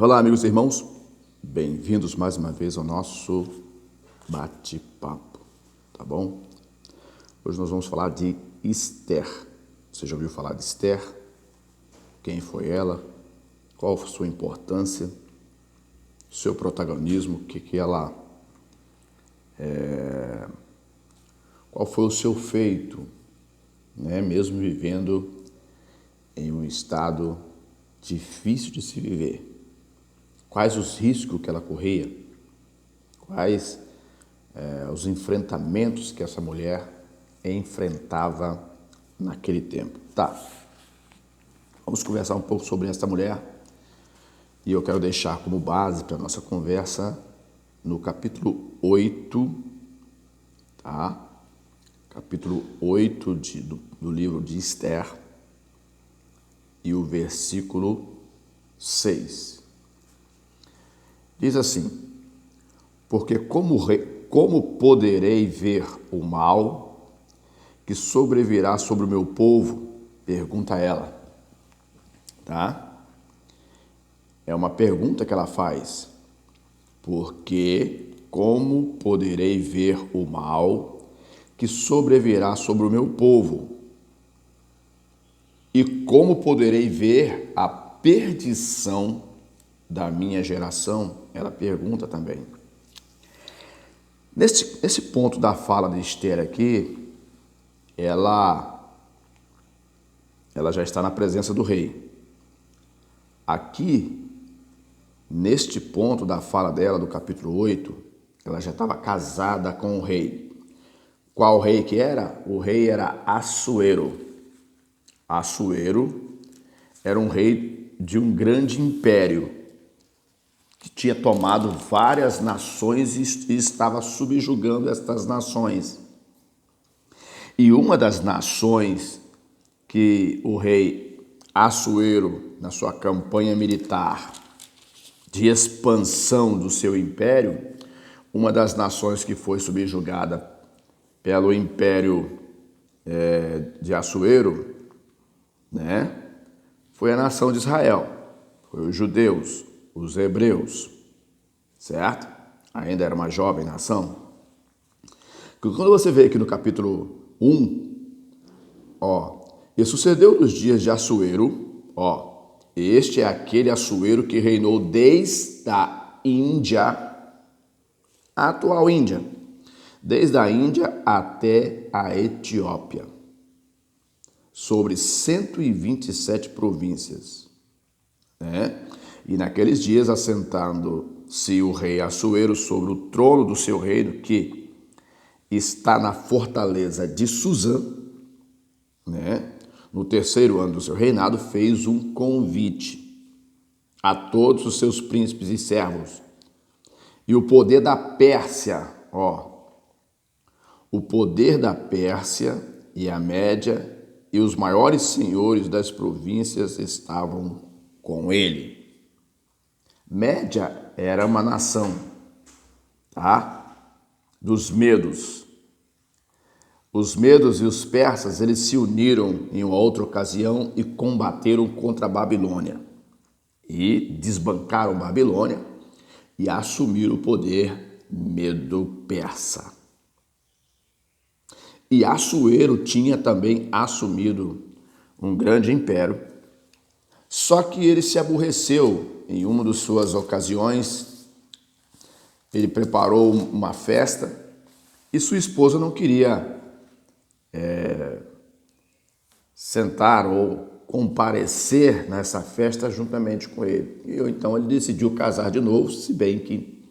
Olá, amigos e irmãos, bem-vindos mais uma vez ao nosso bate-papo, tá bom? Hoje nós vamos falar de Esther. Você já ouviu falar de Esther? Quem foi ela? Qual foi a sua importância? Seu protagonismo? Qual foi o seu feito, né? Mesmo vivendo em um estado difícil de se viver. Quais os riscos que ela corria? Quais os enfrentamentos que essa mulher enfrentava naquele tempo? Tá, vamos conversar um pouco sobre essa mulher e eu quero deixar como base para a nossa conversa no capítulo 8, tá? Capítulo 8 do livro de Esther e o versículo 6. Diz assim: porque como poderei ver o mal que sobrevirá sobre o meu povo? Pergunta ela, tá? É uma pergunta que ela faz. Porque como poderei ver o mal que sobrevirá sobre o meu povo? E como poderei ver a perdição da minha geração? Ela pergunta também. Nesse ponto da fala de Esther aqui, ela já está na presença do rei. Aqui, neste ponto da fala dela, do capítulo 8, ela já estava casada com o rei. Qual rei que era? O rei era Assuero. Assuero era um rei de um grande império que tinha tomado várias nações e estava subjugando estas nações. E uma das nações que o rei Assuero, na sua campanha militar de expansão do seu império, uma das nações que foi subjugada pelo império de Assuero, né, foi a nação de Israel, foi os judeus, os hebreus, certo? Ainda era uma jovem nação. Quando você vê aqui no capítulo 1, e sucedeu nos dias de Assuero, este é aquele Assuero que reinou desde a Índia, a atual Índia, desde a Índia até a Etiópia, sobre 127 províncias, né? E naqueles dias, assentando-se o rei Assuero sobre o trono do seu reino, que está na fortaleza de Suzã, né? No terceiro ano do seu reinado, fez um convite a todos os seus príncipes e servos. E o poder da Pérsia, o poder da Pérsia e a Média e os maiores senhores das províncias estavam com ele. Média era uma nação, tá? Dos medos. Os medos e os persas, eles se uniram em uma outra ocasião e combateram contra a Babilônia. E desbancaram Babilônia e assumiram o poder medo-persa. E Assuero tinha também assumido um grande império, só que ele se aborreceu. Em uma das suas ocasiões, ele preparou uma festa e sua esposa não queria sentar ou comparecer nessa festa juntamente com ele. Então ele decidiu casar de novo, se bem que,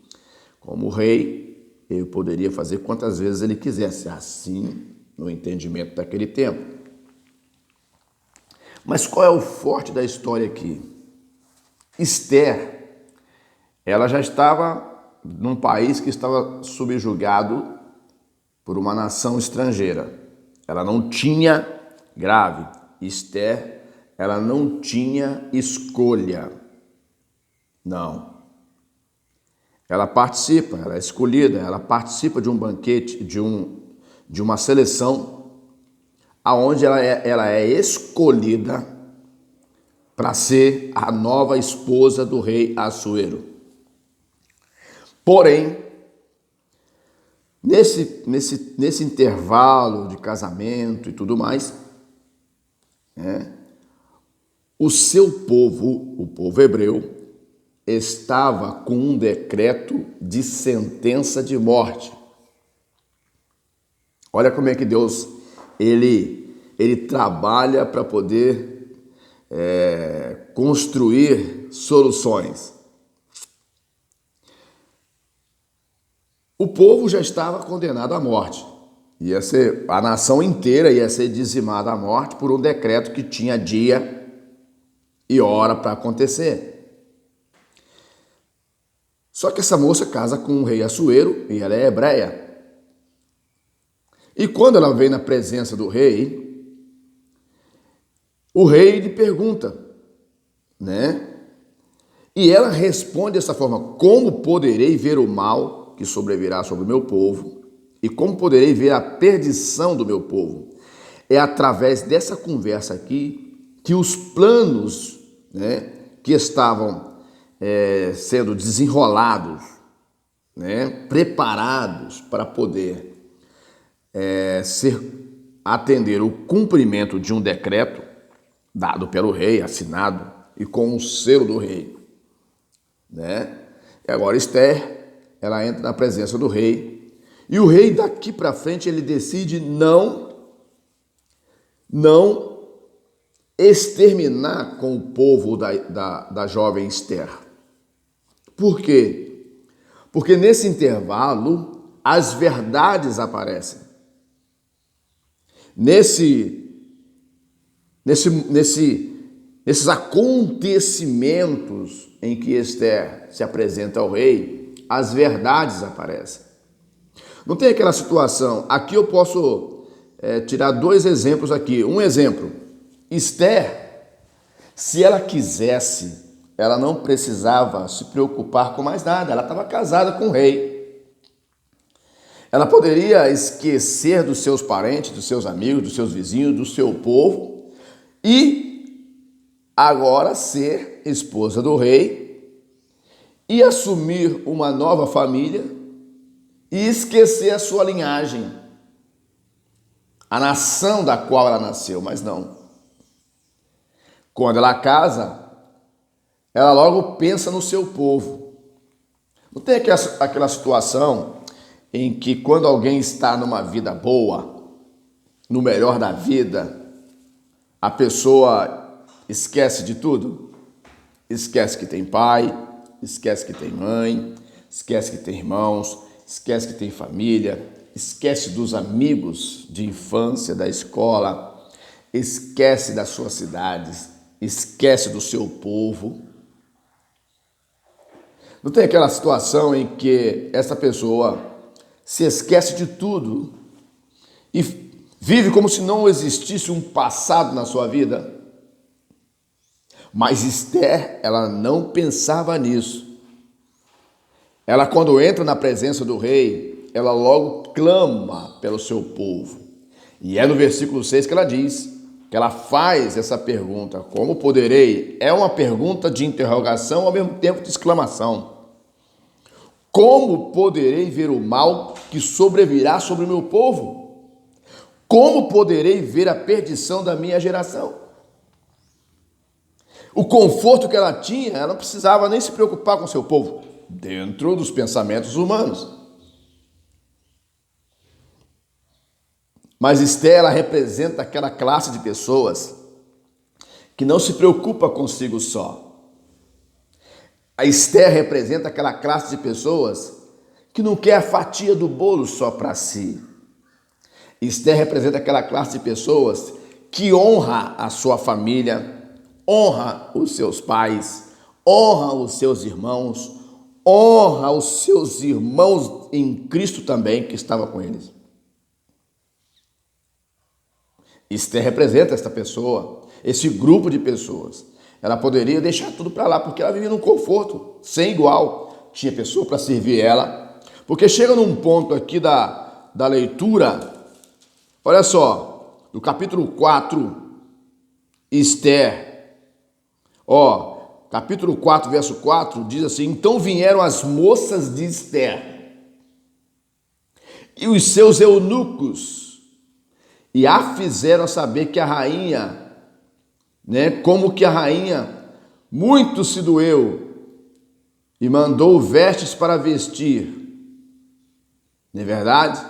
como rei, ele poderia fazer quantas vezes ele quisesse, assim, no entendimento daquele tempo. Mas qual é o forte da história aqui? Esther, ela já estava num país que estava subjugado por uma nação estrangeira. Ela não tinha, Esther, ela não tinha escolha. Não. Ela participa, ela é escolhida, ela participa de um banquete, de uma seleção, aonde ela é escolhida para ser a nova esposa do rei Assuero. Porém, nesse intervalo de casamento e tudo mais, o seu povo, o povo hebreu, estava com um decreto de sentença de morte. Olha como é que Deus ele trabalha para poder construir soluções. O povo já estava condenado à morte. A nação inteira ia ser dizimada à morte por um decreto que tinha dia e hora para acontecer. Só que essa moça casa com um rei Assuero e ela é hebreia. E quando ela vem na presença do rei, o rei lhe pergunta, E ela responde dessa forma: como poderei ver o mal que sobrevirá sobre o meu povo? E como poderei ver a perdição do meu povo? É através dessa conversa aqui que os planos, que estavam sendo desenrolados, preparados para poder atender o cumprimento de um decreto dado pelo rei, assinado e com o selo do rei, E agora Esther, ela entra na presença do rei e o rei daqui para frente ele decide não exterminar com o povo da jovem Esther. Por quê? Porque nesse intervalo as verdades aparecem. Nesses acontecimentos em que Esther se apresenta ao rei, as verdades aparecem. Não tem aquela situação, aqui eu posso tirar dois exemplos aqui. Um exemplo, Esther, se ela quisesse, ela não precisava se preocupar com mais nada, ela estava casada com o rei. Ela poderia esquecer dos seus parentes, dos seus amigos, dos seus vizinhos, do seu povo e agora ser esposa do rei e assumir uma nova família e esquecer a sua linhagem, a nação da qual ela nasceu, mas não. Quando ela casa, ela logo pensa no seu povo. Não tem aquela situação em que quando alguém está numa vida boa, no melhor da vida, a pessoa esquece de tudo? Esquece que tem pai, esquece que tem mãe, esquece que tem irmãos, esquece que tem família, esquece dos amigos de infância, da escola, esquece das suas cidades, esquece do seu povo. Não tem aquela situação em que essa pessoa se esquece de tudo e vive como se não existisse um passado na sua vida? Mas Esther, ela não pensava nisso. Ela, quando entra na presença do rei, ela logo clama pelo seu povo. E é no versículo 6 que ela diz, que ela faz essa pergunta: como poderei? É uma pergunta de interrogação ao mesmo tempo de exclamação. Como poderei ver o mal que sobrevirá sobre o meu povo? Como poderei ver a perdição da minha geração? O conforto que ela tinha, ela não precisava nem se preocupar com seu povo, dentro dos pensamentos humanos. Mas Esther, ela representa aquela classe de pessoas que não se preocupa consigo só. A Esther representa aquela classe de pessoas que não quer a fatia do bolo só para si. Esther representa aquela classe de pessoas que honra a sua família, honra os seus pais, honra os seus irmãos, honra os seus irmãos em Cristo também que estava com eles. Esther representa esta pessoa, esse grupo de pessoas. Ela poderia deixar tudo para lá, porque ela vivia num conforto sem igual. Tinha pessoa para servir ela. Porque chega num ponto aqui da leitura, olha só, no capítulo 4, Esther, Capítulo 4, verso 4, diz assim: então vieram as moças de Ester e os seus eunucos e a fizeram saber que a rainha, como que a rainha muito se doeu e mandou vestes para vestir. Não é verdade?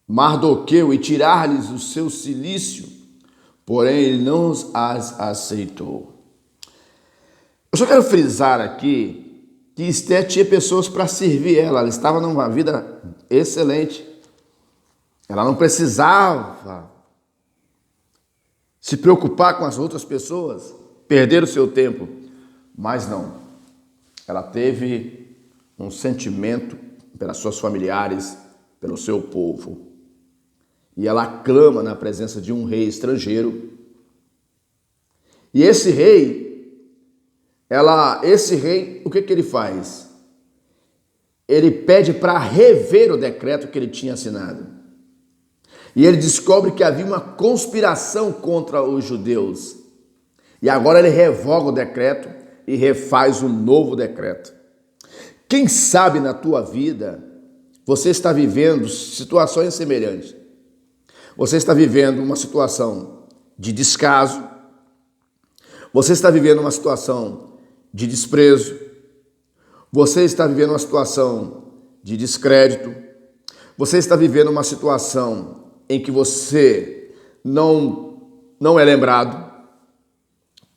Mardoqueu, e tirar-lhes o seu cilício, porém ele não as aceitou. Eu só quero frisar aqui que Ester tinha pessoas para servir ela estava numa vida excelente. Ela não precisava se preocupar com as outras pessoas, perder o seu tempo, mas não. Ela teve um sentimento pelas suas familiares, pelo seu povo. E ela clama na presença de um rei estrangeiro. E esse rei, o que ele faz? Ele pede para rever o decreto que ele tinha assinado. E ele descobre que havia uma conspiração contra os judeus. E agora ele revoga o decreto e refaz um novo decreto. Quem sabe na tua vida você está vivendo situações semelhantes. Você está vivendo uma situação de descaso. Você está vivendo uma situação de desprezo. Você está vivendo uma situação de descrédito. Você está vivendo uma situação em que você não é lembrado,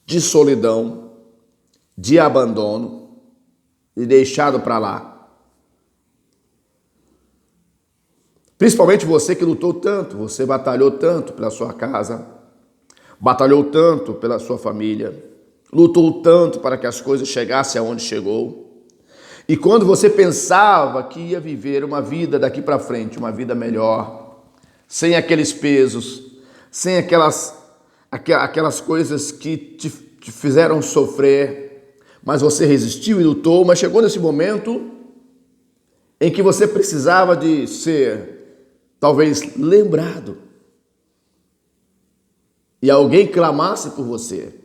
de solidão, de abandono e deixado para lá. Principalmente você que lutou tanto, você batalhou tanto pela sua casa, batalhou tanto pela sua família, lutou tanto para que as coisas chegassem aonde chegou. E quando você pensava que ia viver uma vida daqui para frente, uma vida melhor, sem aqueles pesos, sem aquelas coisas que te fizeram sofrer, mas você resistiu e lutou, mas chegou nesse momento em que você precisava de ser talvez lembrado, e alguém clamasse por você.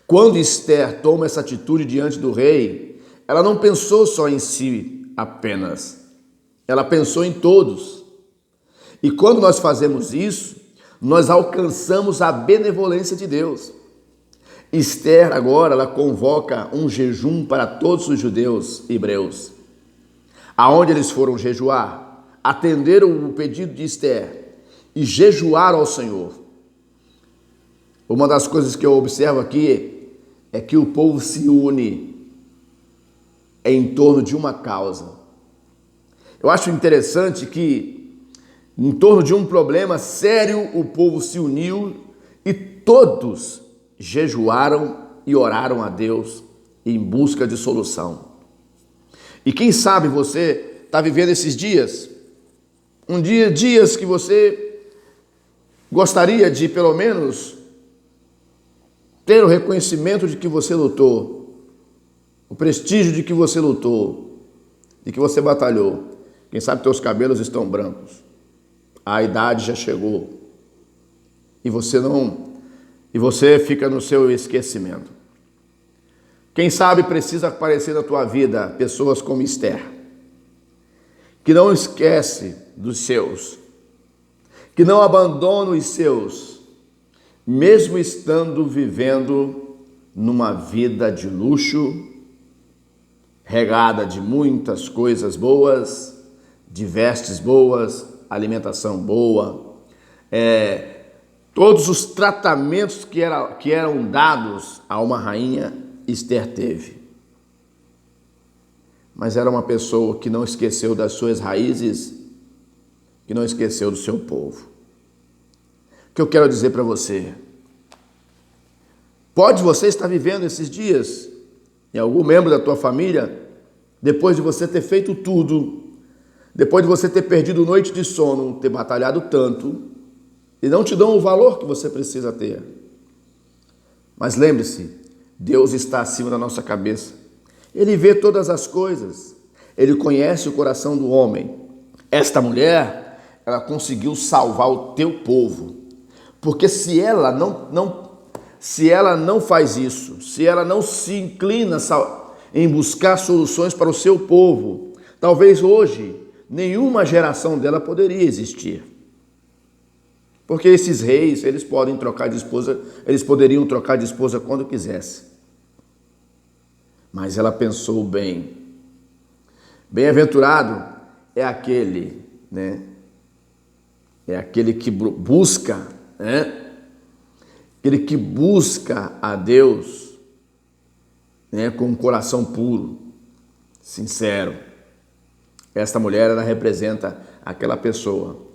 Quando Ester toma essa atitude diante do rei, ela não pensou só em si apenas, ela pensou em todos. E quando nós fazemos isso, nós alcançamos a benevolência de Deus. Ester agora, ela convoca um jejum para todos os judeus hebreus, aonde eles foram jejuar, atenderam o pedido de Ester e jejuaram ao Senhor. Uma das coisas que eu observo aqui é que o povo se une em torno de uma causa. Eu acho interessante que em torno de um problema sério o povo se uniu e todos jejuaram e oraram a Deus em busca de solução. E quem sabe você está vivendo esses dias, dias que você gostaria de pelo menos ter o reconhecimento de que você lutou, o prestígio de que você lutou, de que você batalhou. Quem sabe teus cabelos estão brancos, a idade já chegou e você fica no seu esquecimento. Quem sabe precisa aparecer na tua vida pessoas como Ester, que não esquece dos seus, que não abandona os seus, mesmo estando vivendo numa vida de luxo, regada de muitas coisas boas, de vestes boas, alimentação boa, todos os tratamentos que eram dados a uma rainha, Ester teve. Mas era uma pessoa que não esqueceu das suas raízes, que não esqueceu do seu povo. O que eu quero dizer para você? Pode você estar vivendo esses dias, em algum membro da tua família, depois de você ter feito tudo, depois de você ter perdido noite de sono, ter batalhado tanto, e não te dão o valor que você precisa ter. Mas lembre-se, Deus está acima da nossa cabeça. Ele vê todas as coisas. Ele conhece o coração do homem. Esta mulher, ela conseguiu salvar o teu povo. Porque se ela não faz isso, se ela não se inclina em buscar soluções para o seu povo, talvez hoje nenhuma geração dela poderia existir. Porque esses reis, eles poderiam trocar de esposa quando quisessem. Mas ela pensou bem. Bem-aventurado é aquele, né? É aquele que busca, né? Aquele que busca a Deus, né? Com um coração puro, sincero. Esta mulher, ela representa aquela pessoa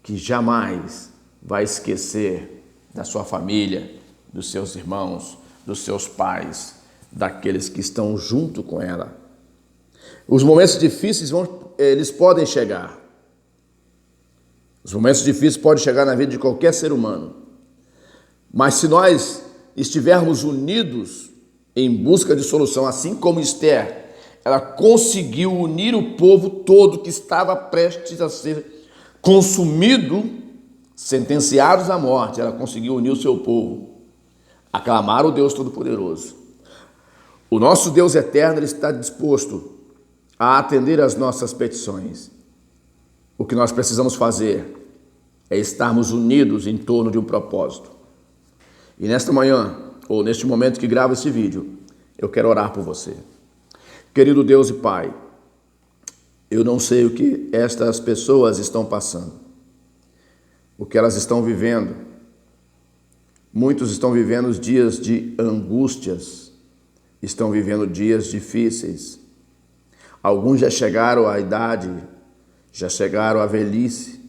que jamais vai esquecer da sua família, dos seus irmãos, dos seus pais, daqueles que estão junto com ela. Os momentos difíceis eles podem chegar. Os momentos difíceis podem chegar na vida de qualquer ser humano. Mas se nós estivermos unidos em busca de solução, assim como Esther, ela conseguiu unir o povo todo que estava prestes a ser consumido, sentenciados à morte. Ela conseguiu unir o seu povo, aclamar o Deus Todo-Poderoso. O nosso Deus eterno, ele está disposto a atender às nossas petições. O que nós precisamos fazer é estarmos unidos em torno de um propósito. E nesta manhã, ou neste momento que gravo esse vídeo, eu quero orar por você. Querido Deus e Pai, eu não sei o que estas pessoas estão passando, o que elas estão vivendo. Muitos estão vivendo dias de angústias, estão vivendo dias difíceis. Alguns já chegaram à idade, já chegaram à velhice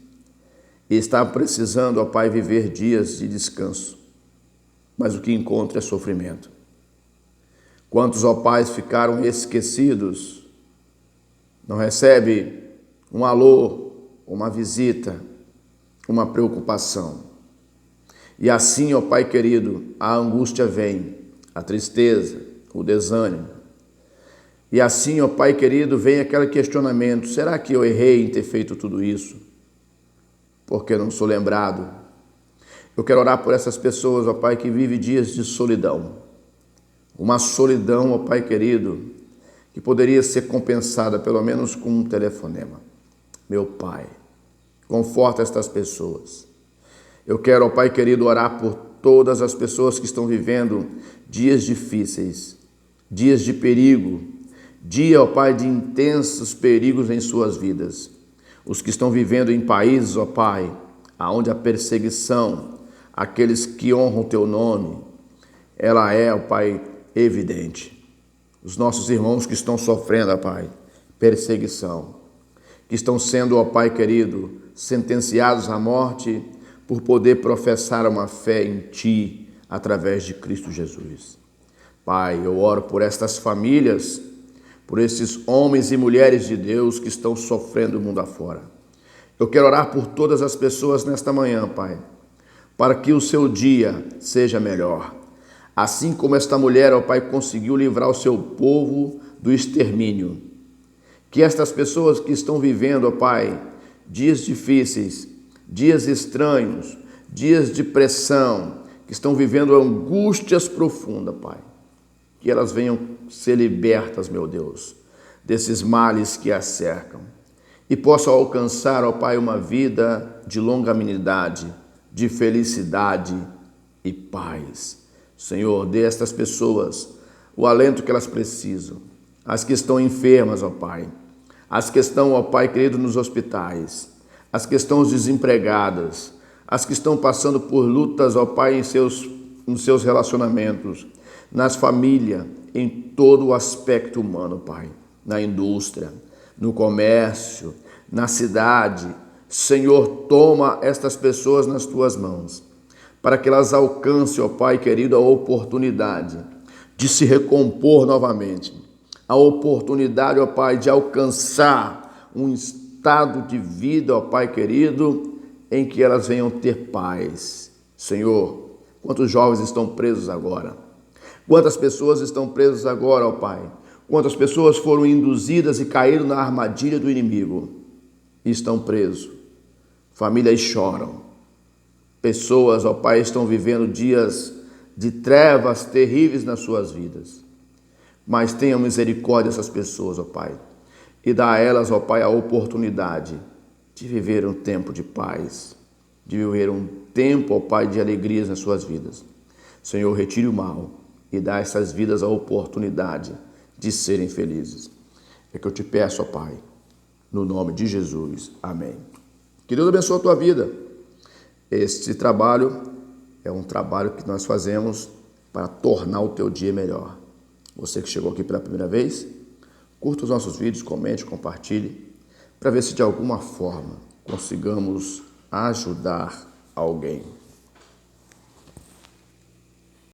e estão precisando, ó Pai, viver dias de descanso. Mas o que encontra é sofrimento. Quantos, ó Pai, ficaram esquecidos, não recebe um alô, uma visita, uma preocupação. E assim, ó Pai querido, a angústia vem, a tristeza, o desânimo. E assim, ó Pai querido, vem aquele questionamento: será que eu errei em ter feito tudo isso? Porque não sou lembrado. Eu quero orar por essas pessoas, ó Pai, que vivem dias de solidão. Uma solidão, ó Pai querido, que poderia ser compensada pelo menos com um telefonema. Meu Pai, conforta estas pessoas. Eu quero, ó Pai querido, orar por todas as pessoas que estão vivendo dias difíceis, dias de perigo, dia, ó Pai, de intensos perigos em suas vidas. Os que estão vivendo em países, ó Pai, onde a perseguição, aqueles que honram o Teu nome, ela é, ó Pai, evidente. Os nossos irmãos que estão sofrendo, ó Pai, perseguição, que estão sendo, ó Pai querido, sentenciados à morte por poder professar uma fé em Ti através de Cristo Jesus. Pai, eu oro por estas famílias, por esses homens e mulheres de Deus que estão sofrendo o mundo afora. Eu quero orar por todas as pessoas nesta manhã, Pai, para que o seu dia seja melhor. Assim como esta mulher, ó Pai, conseguiu livrar o seu povo do extermínio. Que estas pessoas que estão vivendo, ó Pai, dias difíceis, dias estranhos, dias de pressão, que estão vivendo angústias profundas, Pai, que elas venham ser libertas, meu Deus, desses males que as cercam e possam alcançar, ó Pai, uma vida de longanimidade, de felicidade e paz. Senhor, dê a estas pessoas o alento que elas precisam, as que estão enfermas, ó Pai, as que estão, ó Pai querido, nos hospitais, as que estão desempregadas, as que estão passando por lutas, ó Pai, nos seus relacionamentos, nas famílias, em todo o aspecto humano, Pai, na indústria, no comércio, na cidade. Senhor, toma estas pessoas nas Tuas mãos, para que elas alcancem, ó Pai querido, a oportunidade de se recompor novamente, a oportunidade, ó Pai, de alcançar um estado de vida, ó Pai querido, em que elas venham ter paz. Senhor, quantos jovens estão presos agora? Quantas pessoas estão presas agora, ó Pai? Quantas pessoas foram induzidas e caíram na armadilha do inimigo e estão presos? Famílias choram, pessoas, ó Pai, estão vivendo dias de trevas terríveis nas suas vidas. Mas tenha misericórdia dessas pessoas, ó Pai, e dá a elas, ó Pai, a oportunidade de viver um tempo de paz, de viver um tempo, ó Pai, de alegrias nas suas vidas. Senhor, retire o mal e dá a essas vidas a oportunidade de serem felizes. É que eu te peço, ó Pai, no nome de Jesus. Amém. Que Deus abençoe a tua vida. Este trabalho é um trabalho que nós fazemos para tornar o teu dia melhor. Você que chegou aqui pela primeira vez, curta os nossos vídeos, comente, compartilhe, para ver se de alguma forma consigamos ajudar alguém.